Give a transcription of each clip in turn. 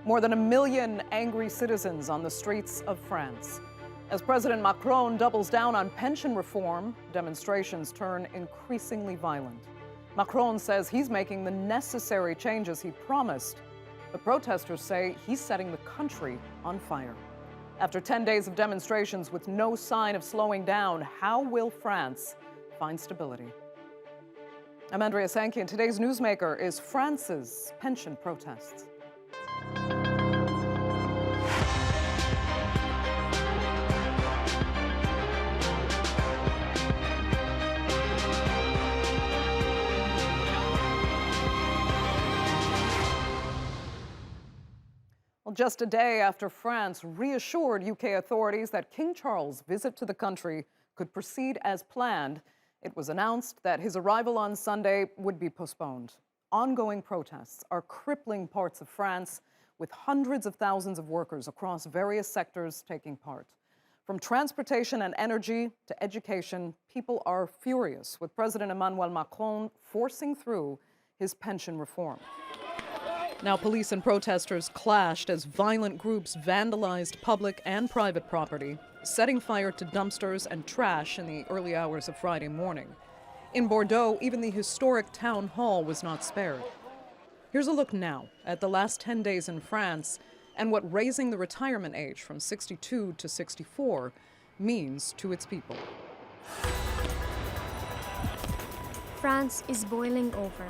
More than 1 million angry citizens on the streets of France. As President Macron doubles down on pension reform, demonstrations turn increasingly violent. Macron says he's making the necessary changes he promised. The protesters say he's setting the country on fire. After 10 days of demonstrations with no sign of slowing down, how will France find stability? I'm Andrea Sankey, and today's newsmaker is France's pension protests. Well, just a day after France reassured UK authorities that King Charles' visit to the country could proceed as planned, it was announced that his arrival on Sunday would be postponed. Ongoing protests are crippling parts of France, with hundreds of thousands of workers across various sectors taking part. From transportation and energy to education, people are furious with President Emmanuel Macron forcing through his pension reform. Now, police and protesters clashed as violent groups vandalized public and private property, setting fire to dumpsters and trash in the early hours of Friday morning. In Bordeaux, even the historic town hall was not spared. Here's a look now at the last 10 days in France and what raising the retirement age from 62 to 64 means to its people. France is boiling over.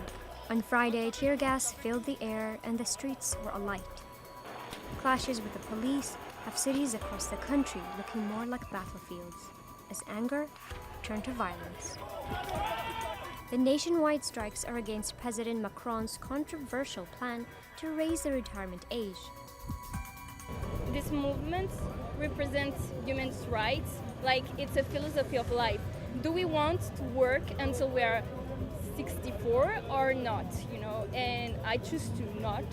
On Friday, tear gas filled the air and the streets were alight. Clashes with the police have cities across the country looking more like battlefields, as anger turned to violence. The nationwide strikes are against President Macron's controversial plan to raise the retirement age. This movement represents human rights, like it's a philosophy of life. Do we want to work until we are 64 or not, and I choose to not.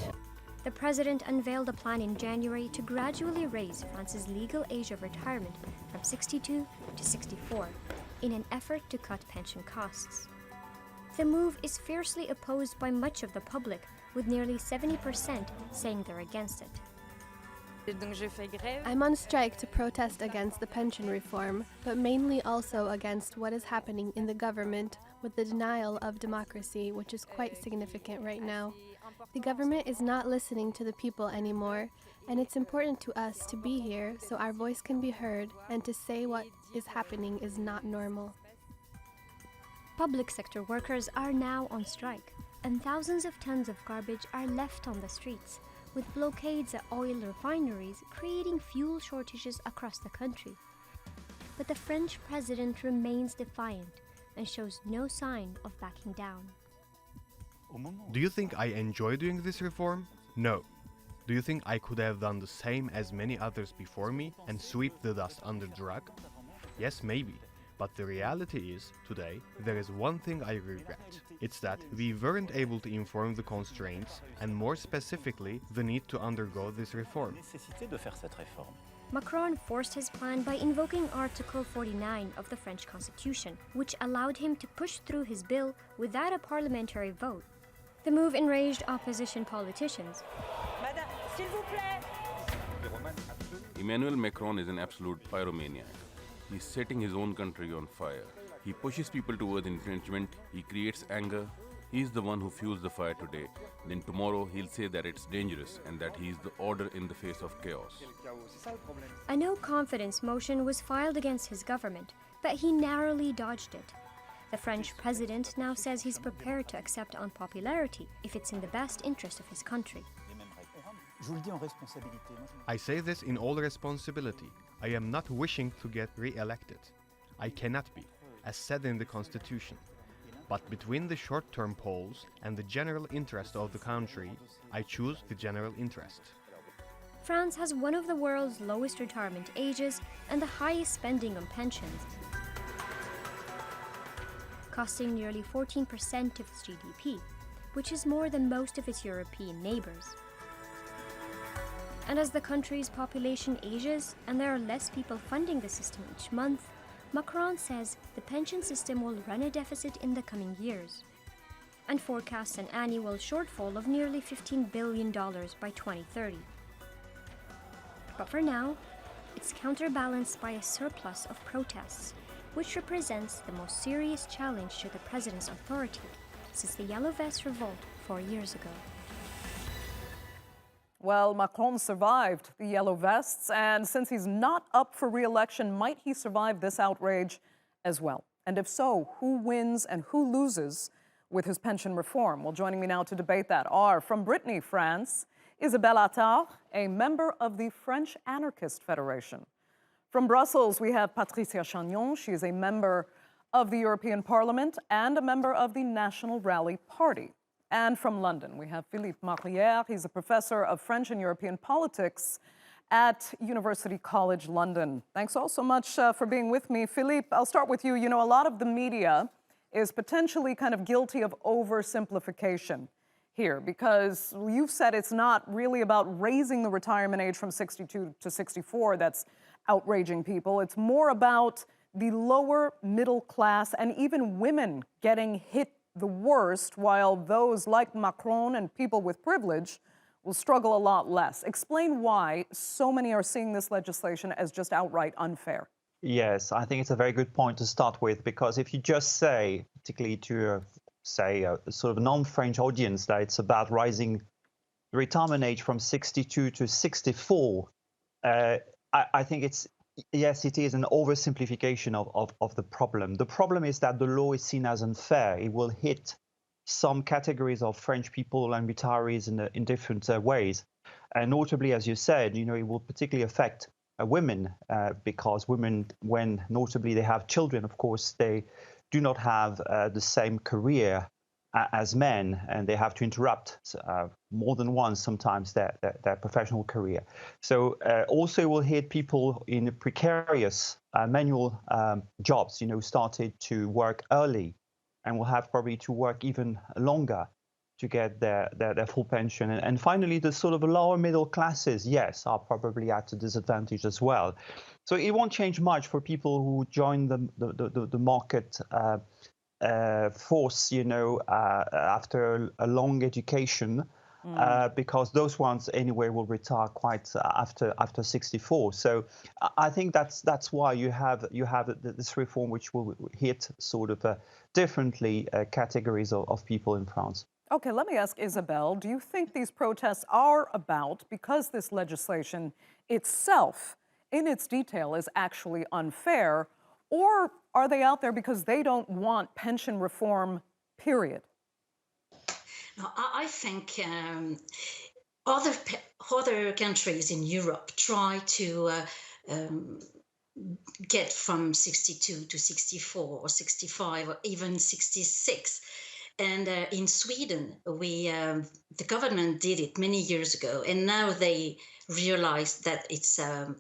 The president unveiled a plan in January to gradually raise France's legal age of retirement from 62 to 64 in an effort to cut pension costs. The move is fiercely opposed by much of the public, with nearly 70% saying they're against it. I'm on strike to protest against the pension reform, but mainly also against what is happening in the government with the denial of democracy, which is quite significant right now. The government is not listening to the people anymore, and it's important to us to be here so our voice can be heard, and to say what is happening is not normal. Public sector workers are now on strike, and thousands of tons of garbage are left on the streets, with blockades at oil refineries creating fuel shortages across the country. But the French president remains defiant and shows no sign of backing down. Do you think I enjoy doing this reform? No. Do you think I could have done the same as many others before me and sweep the dust under the rug? Yes, maybe. But the reality is, today, there is one thing I regret. It's that we weren't able to inform the constraints and, more specifically, the need to undergo this reform. Macron forced his plan by invoking Article 49 of the French Constitution, which allowed him to push through his bill without a parliamentary vote. The move enraged opposition politicians. Emmanuel Macron is an absolute pyromaniac. He's setting his own country on fire. He pushes people towards entrenchment, he creates anger. He's the one who fuels the fire today. Then tomorrow he'll say that it's dangerous and that he's the order in the face of chaos. A no-confidence motion was filed against his government, but he narrowly dodged it. The French president now says he's prepared to accept unpopularity if it's in the best interest of his country. I say this in all responsibility. I am not wishing to get re-elected. I cannot be, as said in the Constitution. But between the short-term polls and the general interest of the country, I choose the general interest. France has one of the world's lowest retirement ages and the highest spending on pensions, costing nearly 14% of its GDP, which is more than most of its European neighbors. And as the country's population ages and there are less people funding the system each month, Macron says the pension system will run a deficit in the coming years. and forecasts an annual shortfall of nearly $15 billion by 2030. But for now, it's counterbalanced by a surplus of protests, which represents the most serious challenge to the president's authority since the Yellow Vest revolt 4 years ago. Well, Macron survived the Yellow Vests, and since he's not up for re-election, might he survive this outrage as well? And if so, who wins and who loses with his pension reform? Well, joining me now to debate that are, from Brittany, France, Isabelle Attard, a member of the French Anarchist Federation. From Brussels, we have Patricia Chagnon. She is a member of the European Parliament and a member of the National Rally Party. And from London, we have Philippe Marliere. He's a professor of French and European politics at University College London. Thanks all so much for being with me. Philippe, I'll start with you. You know, a lot of the media is potentially kind of guilty of oversimplification here, because you've said it's not really about raising the retirement age from 62 to 64 that's outraging people. It's more about the lower middle class and even women getting hit the worst, while those like Macron and people with privilege will struggle a lot less. Explain why so many are seeing this legislation as just outright unfair. Yes, I think it's a very good point to start with, because if you just say, particularly to a sort of non-French audience, that it's about rising the retirement age from 62 to 64, I think yes, it is an oversimplification of the problem. The problem is that the law is seen as unfair. It will hit some categories of French people and retirees in different ways. And notably, as you said, you know, it will particularly affect women because women, when notably they have children, of course, they do not have the same career as men, and they have to interrupt more than once sometimes their professional career. So also it will hit people in precarious manual jobs, you know, started to work early and will have probably to work even longer to get their full pension. And finally, the sort of lower middle classes, yes, are probably at a disadvantage as well. So it won't change much for people who join the market force, you know, after a long education, because those ones anyway will retire quite after 64. So I think that's why you have this reform, which will hit sort of differently categories of people in France. Okay, let me ask Isabelle, do you think these protests are about, because this legislation itself, in its detail, is actually unfair, or are they out there because they don't want pension reform, period? No, I think other countries in Europe try to get from 62 to 64 or 65 or even 66. And in Sweden, the government did it many years ago, and now they realize that it's a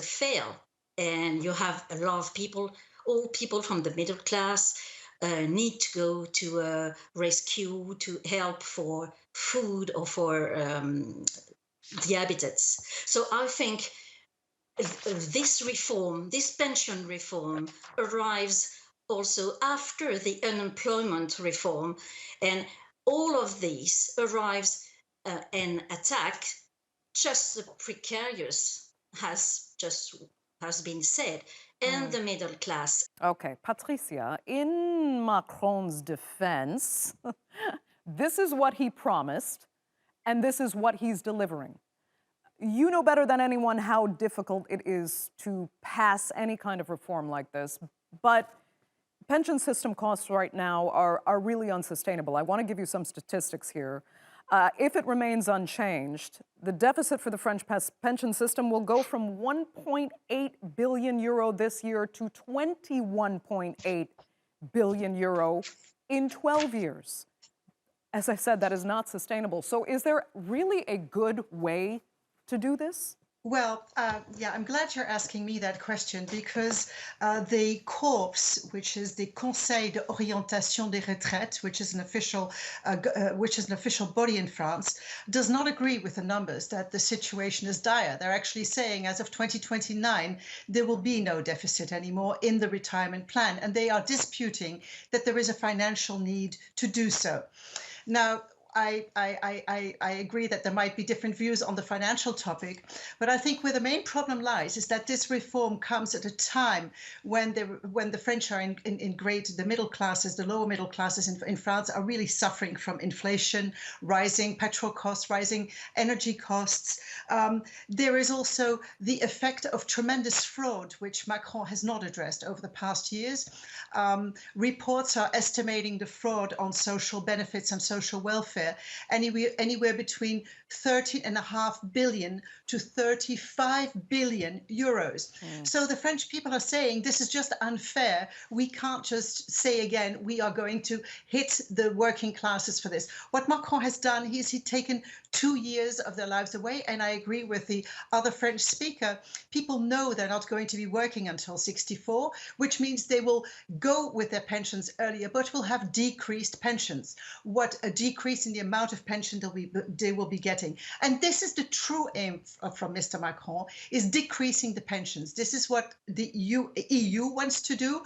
fail. And you have a lot of people, all people from the middle class, need to go to a rescue to help for food or for the habitats. So I think this reform, this pension reform, arrives also after the unemployment reform, and all of these arrives and attack just the precarious, has been said, and the middle class. Okay, Patricia, in Macron's defense, this is what he promised, and this is what he's delivering. You know better than anyone how difficult it is to pass any kind of reform like this, but pension system costs right now are really unsustainable. I want to give you some statistics here. If it remains unchanged, the deficit for the French pension system will go from 1.8 billion euro this year to 21.8 billion euro in 12 years. As I said, that is not sustainable. So is there really a good way to do this? Well, yeah, I'm glad you're asking me that question because the CORPS, which is the Conseil d'orientation des retraites, which is an official body in France, does not agree with the numbers that the situation is dire. They're actually saying as of 2029, there will be no deficit anymore in the retirement plan, and they are disputing that there is a financial need to do so. Now, I agree that there might be different views on the financial topic, but I think where the main problem lies is that this reform comes at a time when the French are the middle classes, the lower middle classes in France are really suffering from inflation, rising petrol costs, rising energy costs. There is also the effect of tremendous fraud, which Macron has not addressed over the past years. Reports are estimating the fraud on social benefits and social welfare anywhere between 13.5 billion to 35 billion euros. So the French people are saying this is just unfair. We can't just say again, we are going to hit the working classes for this. What Macron has done is he's taken 2 years of their lives away. And I agree with the other French speaker. People know they're not going to be working until 64, which means they will go with their pensions earlier, but will have decreased pensions. What a decrease in the amount of pension they will be getting. And this is the true aim from Mr. Macron, is decreasing the pensions. This is what the EU wants to do.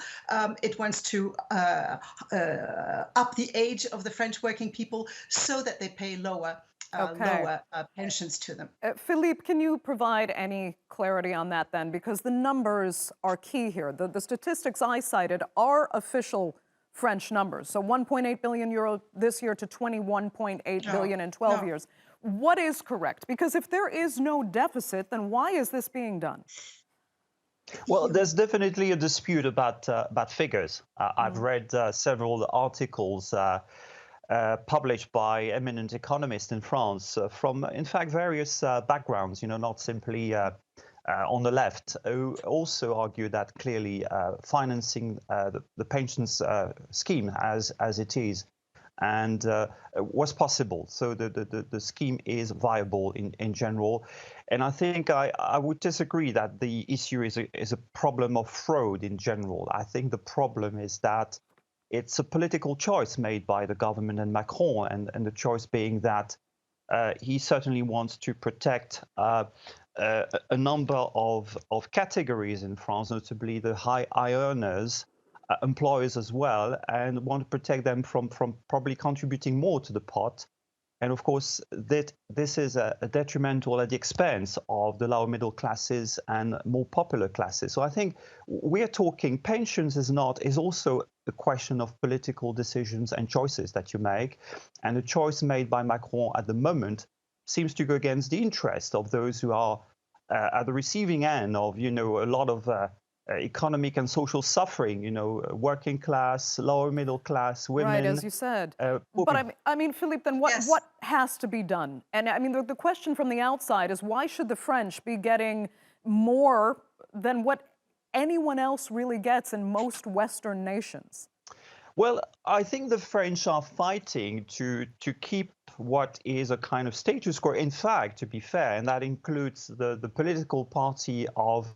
It wants to up the age of the French working people so that they pay lower pensions to them. Philippe, can you provide any clarity on that then? Because the numbers are key here. The statistics I cited are official French numbers. So 1.8 billion euro this year to 21.8 billion in 12 years. What is correct? Because if there is no deficit, then why is this being done? Well, there's definitely a dispute about figures. I've read several articles published by eminent economists in France from, in fact, various backgrounds, not simply on the left, who also argue that clearly financing the pensions scheme as it is and was possible. So the scheme is viable in general. And I think I would disagree that the issue is a problem of fraud in general. I think the problem is that it's a political choice made by the government and Macron, and the choice being that he certainly wants to protect a number of categories in France, notably the high earners, employers as well, and want to protect them from probably contributing more to the pot. And of course, this is a detrimental at the expense of the lower middle classes and more popular classes. So I think we're talking pensions is also a question of political decisions and choices that you make. And the choice made by Macron at the moment seems to go against the interest of those who are at the receiving end of, a lot of economic and social suffering, working class, lower middle class, women. Right, as you said. But I mean, Philippe, then what has to be done? And I mean, the question from the outside is why should the French be getting more than what anyone else really gets in most Western nations? Well, I think the French are fighting to keep what is a kind of status quo. In fact, to be fair, and that includes the political party of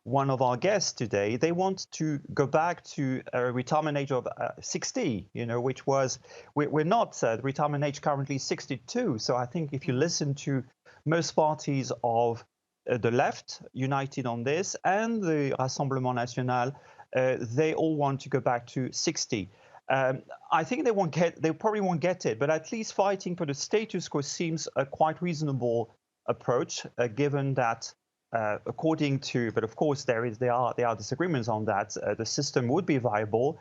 one of our guests today, they want to go back to a retirement age of 60, which was, we're not, the retirement age currently 62. So I think if you listen to most parties of the left united on this and the Rassemblement National, they all want to go back to 60. I think they probably won't get it, but at least fighting for the status quo seems a quite reasonable approach, given that according to, but of course there are disagreements on that, the system would be viable.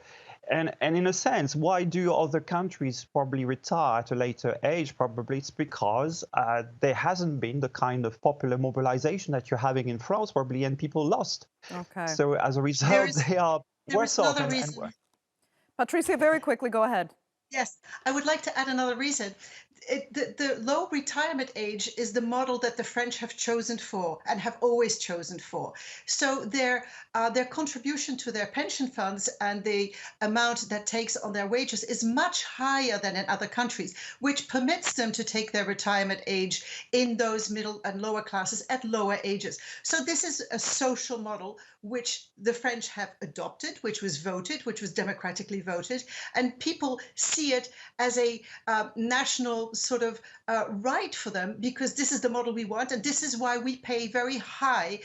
And in a sense, why do other countries probably retire at a later age? Probably it's because there hasn't been the kind of popular mobilization that you're having in France, probably, and people lost. Okay. So as a result, they are worse off. Patricia, very quickly, go ahead. Yes, I would like to add another reason. the low retirement age is the model that the French have chosen for and have always chosen for. So their contribution to their pension funds and the amount that takes on their wages is much higher than in other countries, which permits them to take their retirement age in those middle and lower classes at lower ages. So this is a social model which the French have adopted, which was voted, which was democratically voted, and people see it as a national sort of right for them, because this is the model we want, and this is why we pay very high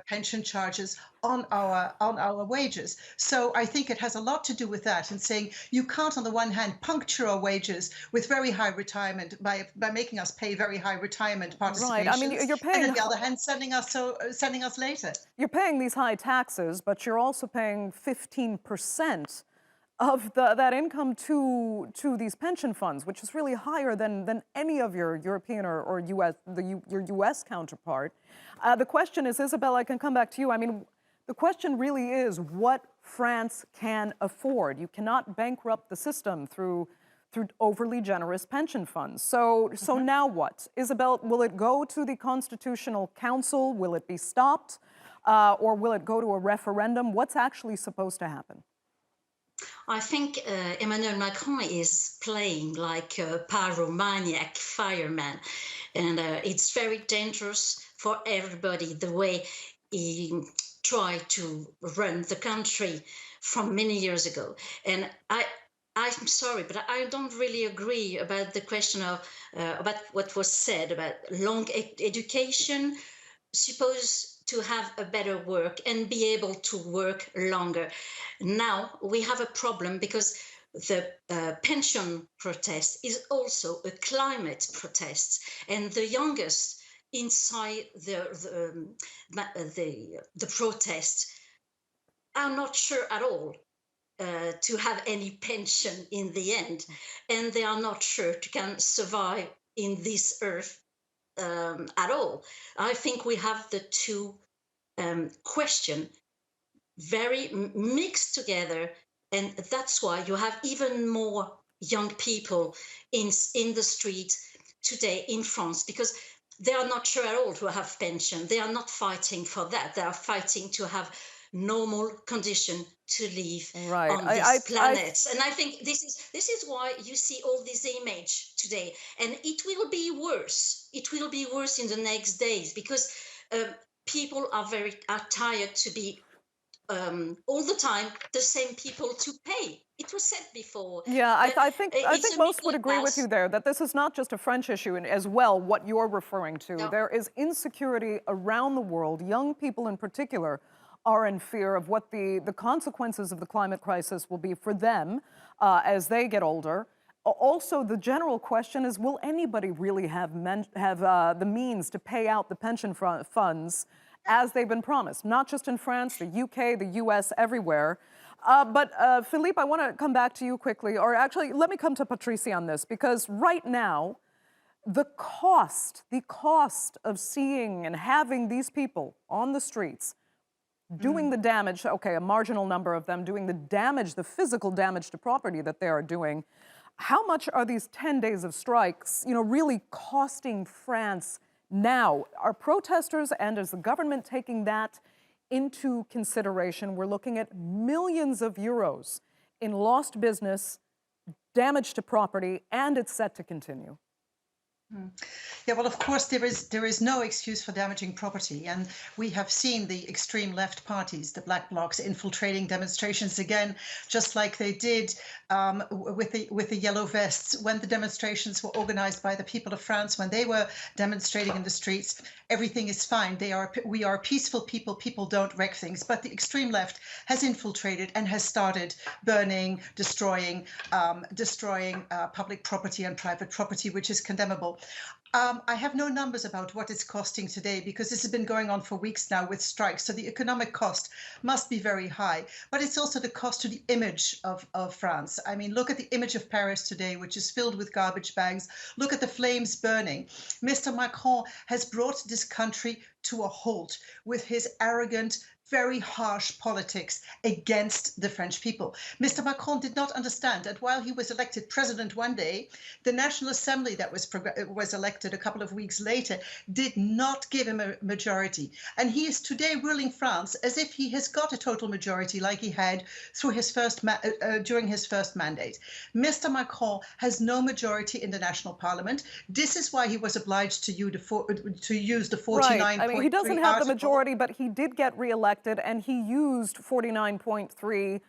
pension charges on our wages. So I think it has a lot to do with that, and saying you can't, on the one hand, puncture our wages with very high retirement by making us pay very high retirement participation. Right. I mean, you're paying, and on the other hand, sending us later. You're paying these high taxes, but you're also paying 15% of that income to these pension funds, which is really higher than any of your European or US your US counterpart. The question is, Isabelle, I can come back to you. I mean, the question really is what France can afford. You cannot bankrupt the system through overly generous pension funds. So now what? Isabelle, will it go to the Constitutional Council? Will it be stopped? Or will it go to a referendum? What's actually supposed to happen? I think Emmanuel Macron is playing like a pyromaniac fireman. And it's very dangerous for everybody, the way he tried to run the country from many years ago. And I'm sorry, but I don't really agree about the question of about what was said about long education, supposed to have a better work and be able to work longer. Now we have a problem because the pension protest is also a climate protest, and the youngest inside the protest are not sure at all to have any pension in the end, and they are not sure to can survive in this earth at all. I think we have the two question very mixed together, and that's why you have even more young people in the street today in France, because they are not sure at all to have pension. They are not fighting for that. They are fighting to have normal condition to live on this planet. And I think this is why you see all this image today. And it will be worse. It will be worse in the next days, because people are tired to be all the time the same people to pay. It was said before. Yeah, I think most would agree with you there, that this is not just a French issue, and as well what you're referring to. No. There is insecurity around the world. Young people in particular are in fear of what the consequences of the climate crisis will be for them as they get older. Also, the general question is, will anybody really have the means to pay out the pension funds as they've been promised? Not just in France, the UK, the US, everywhere. But Philippe, I want to come back to you quickly, or actually, let me come to Patricia on this, because right now, the cost of seeing and having these people on the streets doing the damage, okay, a marginal number of them doing the damage, the physical damage to property that they are doing, how much are these 10 days of strikes, really costing France now? Are protesters and is the government taking that into consideration? We're looking at millions of euros in lost business, damage to property, and it's set to continue. Yeah, well, of course, there is no excuse for damaging property. And we have seen the extreme left parties, the black blocs, infiltrating demonstrations again, just like they did with the yellow vests when the demonstrations were organized by the people of France, when they were demonstrating in the streets. Everything is fine. We are peaceful people. People don't wreck things. But the extreme left has infiltrated and has started burning, destroying public property and private property, which is condemnable. I have no numbers about what it's costing today, because this has been going on for weeks now with strikes. So the economic cost must be very high, but it's also the cost to the image of France. I mean, look at the image of Paris today, which is filled with garbage bags. Look at the flames burning. Mr. Macron has brought this country to a halt with his arrogant, very harsh politics against the French people. Mr. Macron did not understand that while he was elected president one day, the National Assembly that was elected a couple of weeks later did not give him a majority. And he is today ruling France as if he has got a total majority like he had through his during his first mandate. Mr. Macron has no majority in the national parliament. This is why he was obliged to use the 49.3 Right. I mean, he doesn't have the article. majority, but he did get reelected, and he used 49.3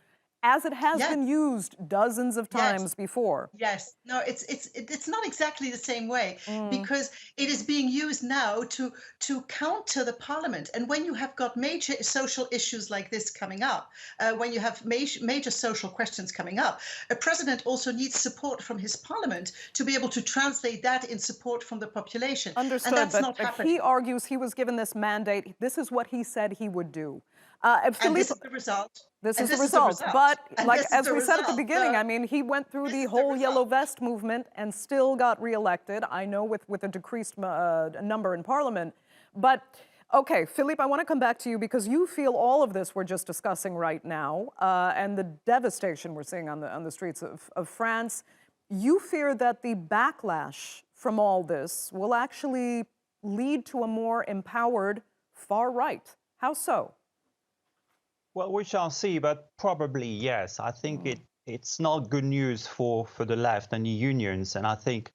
as it has been used dozens of times before. Yes, no, it's not exactly the same way because it is being used now to counter the parliament. And when you have got major social issues like this coming up, when you have major social questions coming up, a president also needs support from his parliament to be able to translate that in support from the population. Understood, and that's but not happening. he argues he was given this mandate. This is what he said he would do. And Philippe, this is the result. This And is the this is the result. result. But And like this is as the we said at the result. beginning, I mean, he went through the whole Yellow Vest movement and still got reelected. I know with a decreased number in parliament. But okay, Philippe, I want to come back to you because you feel all of this we're just discussing right now and the devastation we're seeing on the streets of France. You fear that the backlash from all this will actually lead to a more empowered far right. How so? Well, we shall see, but probably yes. I think it's not good news for the left and the unions. And I think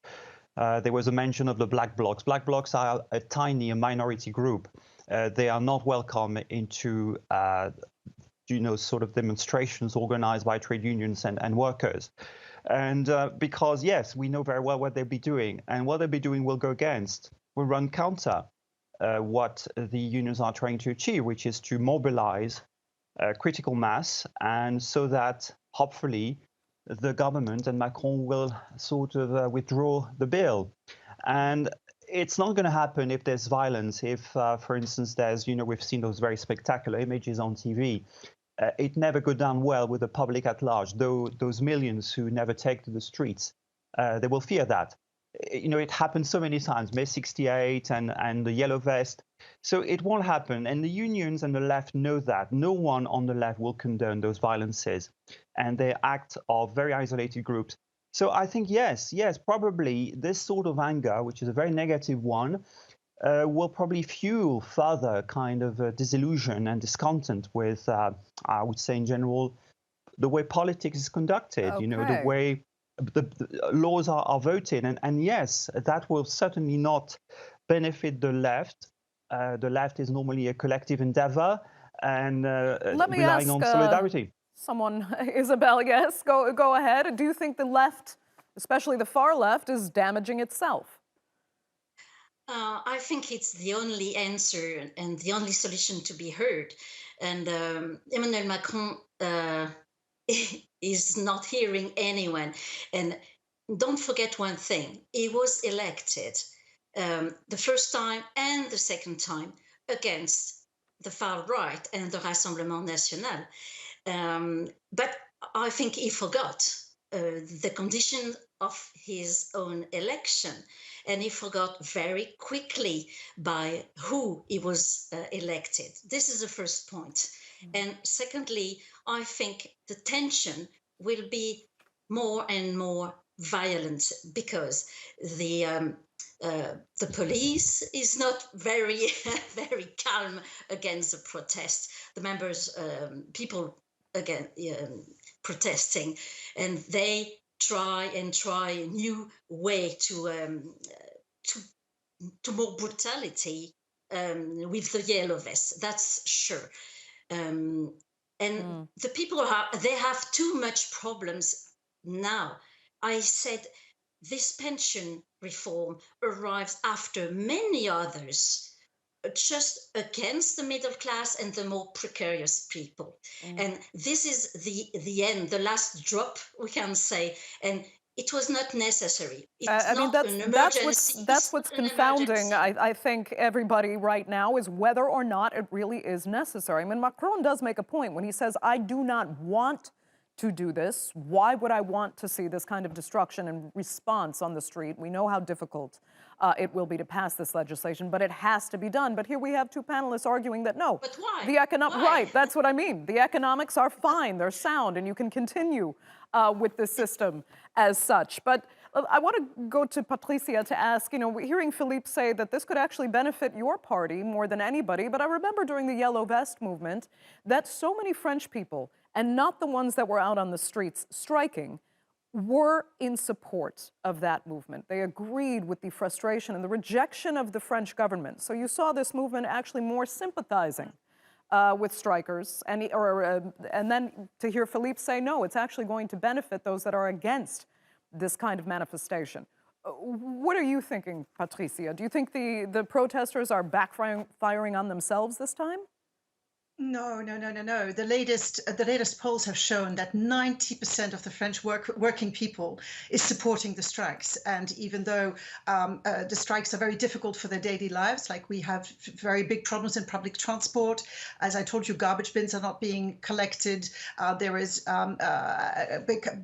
there was a mention of the black blocs. Black blocs are a minority group. They are not welcome into, sort of demonstrations organized by trade unions and workers. And because, yes, we know very well what they'll be doing. And what they'll be doing will run counter what the unions are trying to achieve, which is to mobilize critical mass, and so that hopefully the government and Macron will sort of withdraw the bill. And it's not going to happen if there's violence. If, for instance, there's, we've seen those very spectacular images on TV. It never go down well with the public at large, though those millions who never take to the streets, they will fear that. It happened so many times, May 68 and the Yellow Vest. So it won't happen. And the unions and the left know that. No one on the left will condone those violences. And they act of very isolated groups. So I think, yes, probably this sort of anger, which is a very negative one, will probably fuel further kind of disillusion and discontent with, I would say in general, the way politics is conducted, the way the laws are voted. And yes, that will certainly not benefit the left. The left is normally a collective endeavor and relying on solidarity. Someone, Isabelle, yes, go ahead. Do you think the left, especially the far left, is damaging itself? I think it's the only answer and the only solution to be heard. And Emmanuel Macron is not hearing anyone. And don't forget one thing, he was elected the first time and the second time against the far right and the Rassemblement National. But I think he forgot the condition of his own election, and he forgot very quickly by who he was elected. This is the first point. And secondly, I think the tension will be more and more violent because the police is not very, very calm against the protest. The members, people again protesting, and they try a new way to more brutality with the Yellow Vest. That's sure. And the people they have too much problems now. I said this pension reform arrives after many others, just against the middle class and the more precarious people. And this is the end, the last drop, we can say. And it was not necessary. That's what's confounding, I think, everybody right now, is whether or not it really is necessary. I mean, Macron does make a point when he says, I do not want to do this. Why would I want to see this kind of destruction and response on the street? We know how difficult it will be to pass this legislation, but it has to be done. But here we have two panelists arguing that no. But why? Right, that's what I mean. The economics are fine, they're sound, and you can continue with this system as such. But I want to go to Patricia to ask, you know, we're hearing Philippe say that this could actually benefit your party more than anybody, but I remember during the Yellow Vest movement that so many French people, and not the ones that were out on the streets striking, were in support of that movement. They agreed with the frustration and the rejection of the French government. So you saw this movement actually more sympathizing with strikers, and then to hear Philippe say, no, it's actually going to benefit those that are against this kind of manifestation. What are you thinking, Patricia? Do you think the protesters are backfiring on themselves this time? No. The latest polls have shown that 90% of the French working people is supporting the strikes. And even though the strikes are very difficult for their daily lives, like we have very big problems in public transport. As I told you, garbage bins are not being collected. There is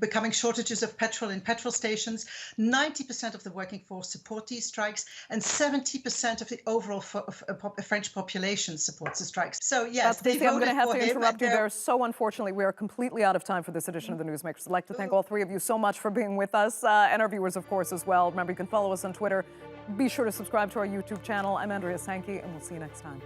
becoming shortages of petrol in petrol stations. 90% of the working force support these strikes, and 70% of the overall French population supports the strikes. So yes. Stacey, I'm going to have to interrupt you there. So unfortunately, we are completely out of time for this edition of the Newsmakers. I'd like to thank all three of you so much for being with us, and our viewers, of course, as well. Remember, you can follow us on Twitter. Be sure to subscribe to our YouTube channel. I'm Andrea Sankey, and we'll see you next time.